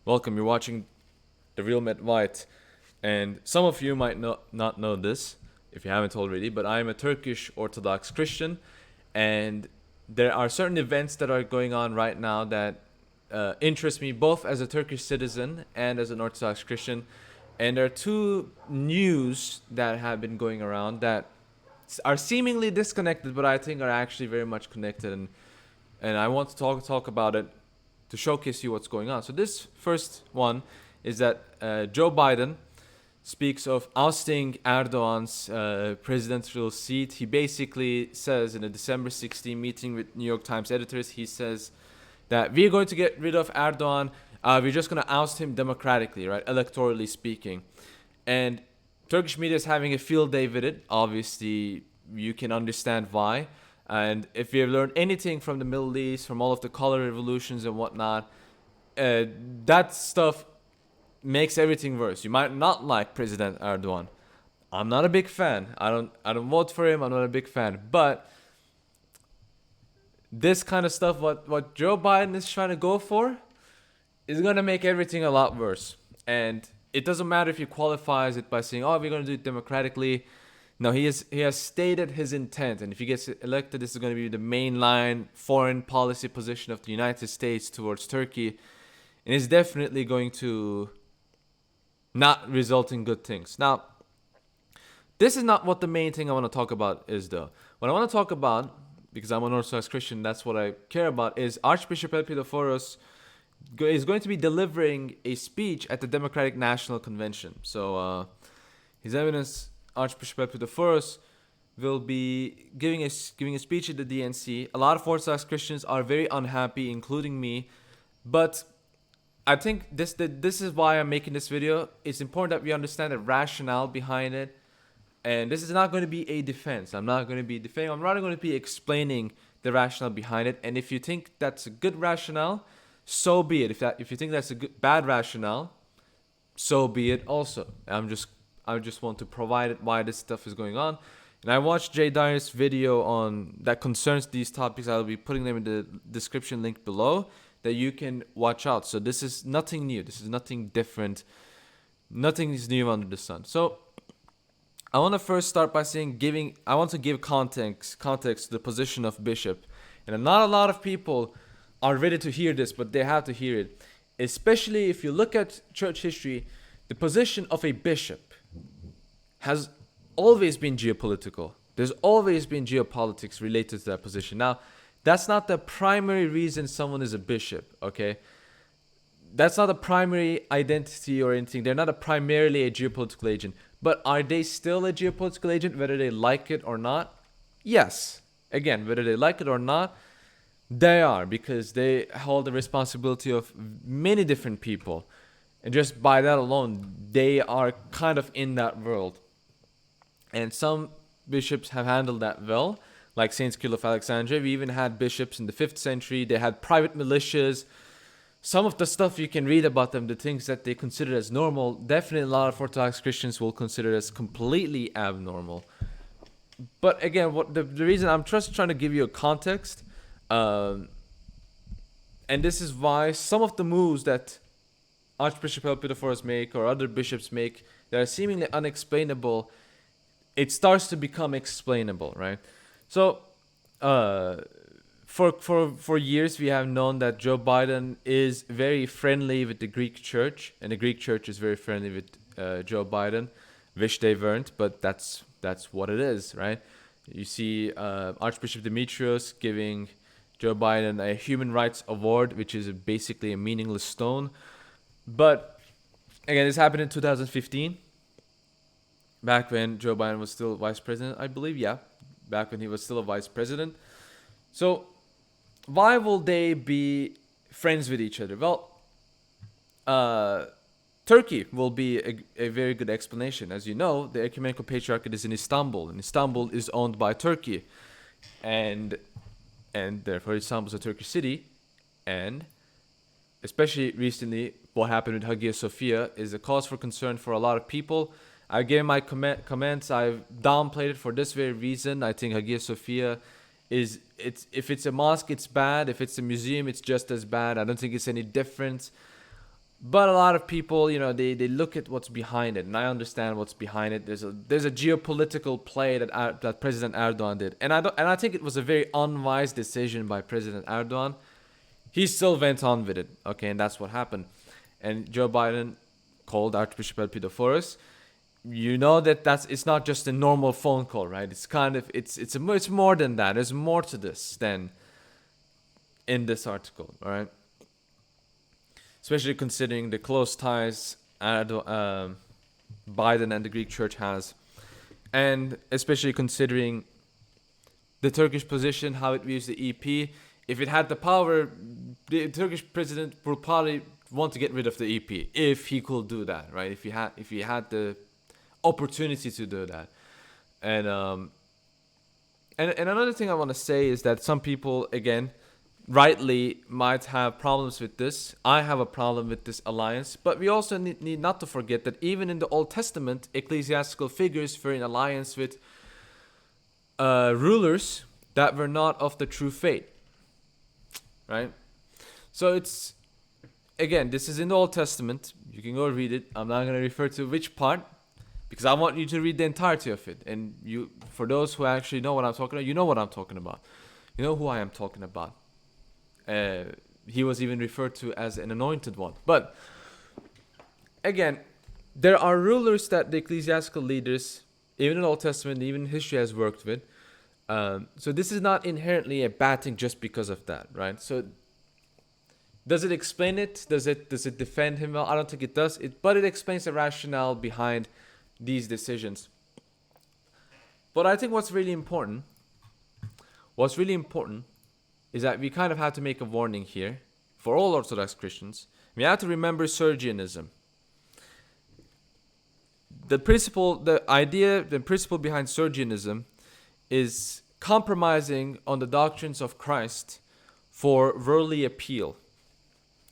Welcome, you're watching The Real Met White. And some of you might not know this, if you haven't already, but I am a Turkish Orthodox Christian. And there are certain events that are going on right now that interest me both as a Turkish citizen and as an Orthodox Christian. And there are two news that have been going around that are seemingly disconnected, but I think are actually very much connected. And I want to talk about it to showcase you what's going on. So this first one is that Joe Biden speaks of ousting Erdoğan's presidential seat. He basically says in a December 16 meeting with New York Times editors, he says that we're going to get rid of Erdoğan. We're just going to oust him democratically, right? Electorally speaking. And Turkish media is having a field day with it. Obviously, you can understand why. And if you've learned anything from the Middle East, from all of the color revolutions and whatnot, that stuff makes everything worse. You might not like President Erdoğan. I'm not a big fan. I don't vote for him. I'm not a big fan. But this kind of stuff, what Joe Biden is trying to go for, is gonna make everything a lot worse. And it doesn't matter if he qualifies it by saying, "Oh, we're gonna do it democratically." No, he has stated his intent, and if he gets elected, this is going to be the mainline foreign policy position of the United States towards Turkey, and it's definitely going to not result in good things. Now, this is not what the main thing I want to talk about is, though. What I want to talk about, because I'm an Orthodox Christian, that's what I care about, is Archbishop Elpidophoros is going to be delivering a speech at the Democratic National Convention. So, His Eminence Archbishop Elpidophoros will be giving a speech at the DNC. A lot of Orthodox Christians are very unhappy, including me. But I think this is why I'm making this video. It's important that we understand the rationale behind it. And this is not going to be a defense. I'm not going to be defending. I'm rather going to be explaining the rationale behind it. And if you think that's a good rationale, so be it. If you think that's a bad rationale, so be it also. I just want to provide it why this stuff is going on. And I watched Jay Dyer's video on that concerns these topics. I'll be putting them in the description link below that you can watch out. So this is nothing new. This is nothing different. Nothing is new under the sun. So I want to first start by saying I want to give context to the position of bishop. And not a lot of people are ready to hear this, but they have to hear it. Especially if you look at church history, the position of a bishop has always been geopolitical. There's always been geopolitics related to that position. Now, that's not the primary reason someone is a bishop, okay? That's not a primary identity or anything. They're not primarily a geopolitical agent. But are they still a geopolitical agent, whether they like it or not? Yes. Again, whether they like it or not, they are, because they hold the responsibility of many different people. And just by that alone, they are kind of in that world. And some bishops have handled that well, like Saint Cyril of Alexandria. We even had bishops in the 5th century. They had private militias. Some of the stuff you can read about them, the things that they consider as normal, definitely a lot of Orthodox Christians will consider as completely abnormal. But again, what the reason I'm just trying to give you a context, and this is why some of the moves that Archbishop Elpidophoros make or other bishops make that are seemingly unexplainable, it starts to become explainable, right? So, for years we have known that Joe Biden is very friendly with the Greek Church, and the Greek Church is very friendly with Joe Biden. Wish they weren't, but that's what it is, right? You see Archbishop Demetrios giving Joe Biden a human rights award, which is basically a meaningless stone. But again, this happened in 2015. Back when Joe Biden was still vice president, I believe. Yeah, back when he was still a vice president. So why will they be friends with each other? Well, Turkey will be a very good explanation. As you know, the Ecumenical Patriarchate is in Istanbul, and Istanbul is owned by Turkey. And therefore Istanbul is a Turkish city. And especially recently, what happened with Hagia Sophia is a cause for concern for a lot of people. I gave my comments. I've downplayed it for this very reason. I think Hagia Sophia if it's a mosque, it's bad. If it's a museum, it's just as bad. I don't think it's any different. But a lot of people, they look at what's behind it, and I understand what's behind it. There's a geopolitical play that President Erdoğan did, and I think it was a very unwise decision by President Erdoğan. He still went on with it, okay, and that's what happened. And Joe Biden called Archbishop Elpidophoros. You know it's not just a normal phone call, right? It's kind of it's more than that. There's more to this than in this article, all right? Especially considering the close ties Biden and the Greek Church has, and especially considering the Turkish position, how it views the EP. If it had the power, the Turkish president would probably want to get rid of the EP if he could do that, right? If he had the opportunity to do that, and another thing I want to say is that some people, again, rightly might have problems with this. I have a problem with this alliance, but we also need not to forget that even in the Old Testament, ecclesiastical figures were in alliance with rulers that were not of the true faith, right? So it's, again, this is in the Old Testament. You can go read it. I'm not going to refer to which part, because I want you to read the entirety of it. And for those who actually know what I'm talking about, you know what I'm talking about. You know who I am talking about. He was even referred to as an anointed one. But again, there are rulers that the ecclesiastical leaders, even in the Old Testament, even history, has worked with. So this is not inherently a bad thing just because of that, right? So does it explain it? Does it defend him well? I don't think it does. But it explains the rationale behind these decisions. But I think what's really important is that we kind of have to make a warning here for all Orthodox Christians. We have to remember Sergianism. The principle behind Sergianism is compromising on the doctrines of Christ for worldly appeal.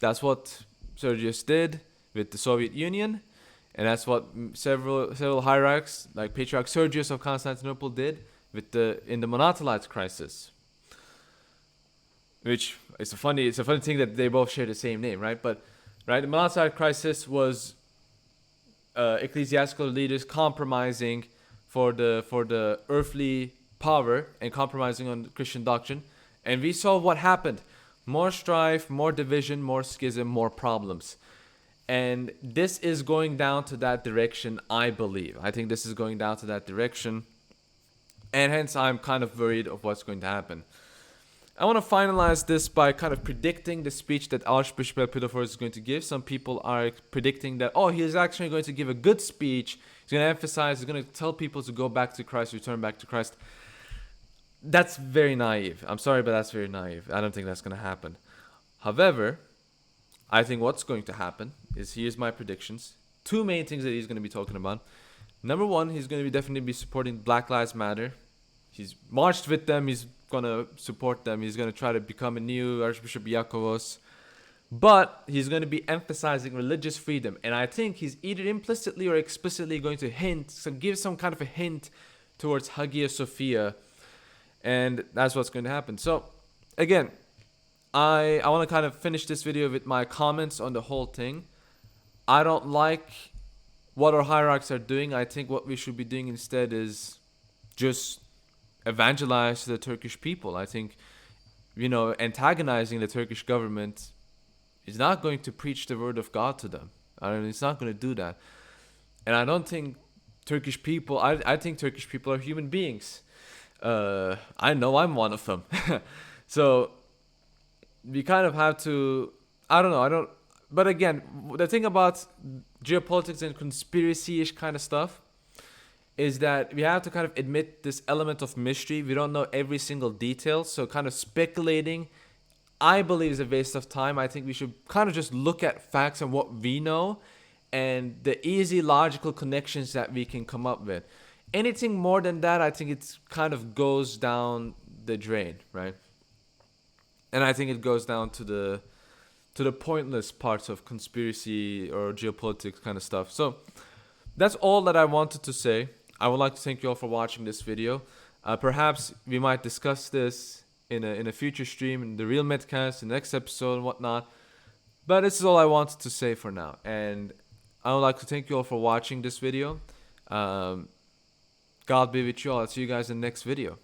That's what Sergius did with the Soviet Union, and that's what several hierarchs, like Patriarch Sergius of Constantinople, did in the Monothelite crisis. Which it's a funny thing that they both share the same name, right? But the Monothelite crisis was ecclesiastical leaders compromising for the earthly power and compromising on Christian doctrine, and we saw what happened: more strife, more division, more schism, more problems. And this is going down to that direction, I believe. I think this is going down to that direction, and hence I'm kind of worried of what's going to happen. I want to finalize this by kind of predicting the speech that Archbishop Elpidophoros is going to give. Some people are predicting that, he is actually going to give a good speech. He's going to emphasize, he's going to tell people to go back to Christ, return back to Christ. That's very naive. I'm sorry, but that's very naive. I don't think that's going to happen. However, I think what's going to happen is, here's my predictions. Two main things that he's going to be talking about. Number one, he's going to definitely be supporting Black Lives Matter. He's marched with them. He's going to support them. He's going to try to become a new Archbishop Iakovos. But he's going to be emphasizing religious freedom. And I think he's either implicitly or explicitly going to give some kind of a hint towards Hagia Sophia. And that's what's going to happen. So, again, I want to kind of finish this video with my comments on the whole thing. I don't like what our hierarchs are doing. I think what we should be doing instead is just evangelize the Turkish people. I think, antagonizing the Turkish government is not going to preach the word of God to them. It's not going to do that. And I don't think Turkish people, I think Turkish people are human beings. I know I'm one of them. So we kind of have to, but again, the thing about geopolitics and conspiracy-ish kind of stuff is that we have to kind of admit this element of mystery. We don't know every single detail, so kind of speculating, I believe, is a waste of time. I think we should kind of just look at facts and what we know and the easy logical connections that we can come up with. Anything more than that, I think it kind of goes down the drain, right? And I think it goes down to the pointless parts of conspiracy or geopolitics kind of stuff. So that's all that I wanted to say. I would like to thank you all for watching this video. Perhaps we might discuss this in a future stream, in the real Medcast, the next episode and whatnot. But this is all I wanted to say for now. And I would like to thank you all for watching this video. God be with you all. I'll see you guys in the next video.